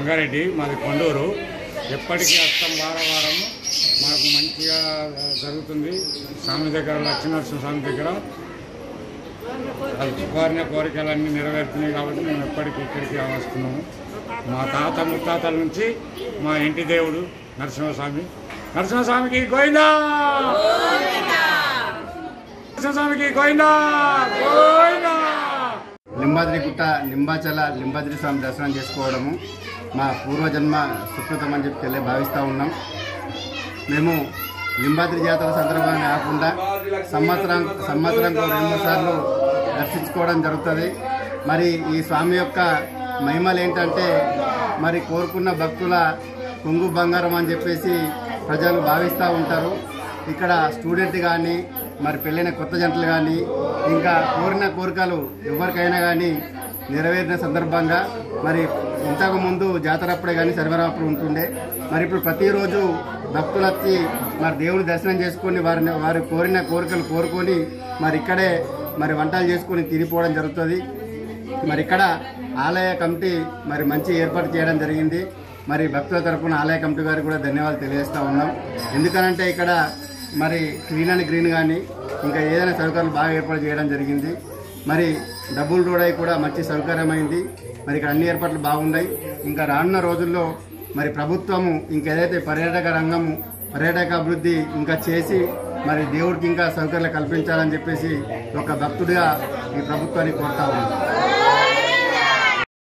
రంగారెడ్డి, మాది కొండూరు. ఎప్పటికీ వస్తాం, వారం మాకు మంచిగా జరుగుతుంది. స్వామి దగ్గర, లక్ష్మీనరసింహ స్వామి దగ్గర కోరిన కోరికలన్నీ నెరవేరుతున్నాయి కాబట్టి మేము ఎప్పటికీ ఇక్కడికి వస్తున్నాము. మా తాత ముత్తాతల నుంచి మా ఇంటి దేవుడు నరసింహస్వామి. నరసింహస్వామికి గోవిందా, నరసింహస్వామికి గోవిందా గోవిందా. లింబాద్రిగుట్ట లింబాచల లింబాద్రి స్వామి దర్శనం చేసుకోవడము మా పూర్వజన్మ సుకృతం అని చెప్పి భావిస్తూ ఉన్నాం. మేము లింబాద్రి జాతర సందర్భంగా కాకుండా సంవత్సరంకు 2 సార్లు దర్శించుకోవడం జరుగుతుంది. మరి ఈ స్వామి యొక్క మహిమలు ఏంటంటే, మరి కోరుకున్న భక్తుల కొంగు బంగారం అని చెప్పేసి ప్రజలు భావిస్తూ ఉంటారు. ఇక్కడ స్టూడెంట్ కానీ, మరి పెళ్ళైన కొత్త జంటలు కానీ, ఇంకా కోరిన కోరికలు ఎవరికైనా కానీ నెరవేరిన సందర్భంగా మరి ఇంతకుముందు జాతర అప్పుడే కానీ శనివారం ఉంటుండే. మరి ఇప్పుడు ప్రతిరోజు భక్తులు వచ్చి మరి దేవుని దర్శనం చేసుకొని వారి కోరిన కోరికలు కోరుకొని మరి ఇక్కడే మరి వంటలు చేసుకొని తినిపోవడం జరుగుతుంది. మరి ఇక్కడ ఆలయ కమిటీ మరి మంచి ఏర్పాటు చేయడం జరిగింది. మరి భక్తుల తరఫున ఆలయ కమిటీ గారికి కూడా ధన్యవాదాలు తెలియజేస్తూ ఉన్నాం. ఎందుకనంటే ఇక్కడ మరి క్లీన్ అండ్ గ్రీన్ కానీ ఇంకా ఏదైనా సౌకర్యాలు బాగా ఏర్పాటు చేయడం జరిగింది. మరి డబుల్ రోడ్ అయి కూడా మంచి సౌకర్యమైంది. మరి ఇక్కడ అన్ని ఏర్పాట్లు బాగున్నాయి. ఇంకా రానున్న రోజుల్లో మరి ప్రభుత్వము ఇంకేదైతే పర్యాటక అభివృద్ధి ఇంకా చేసి మరి దేవుడికి ఇంకా సౌకర్యాలు కల్పించాలని చెప్పేసి ఒక భక్తుడిగా ఈ ప్రభుత్వాన్ని కోరుతా ఉన్నాం.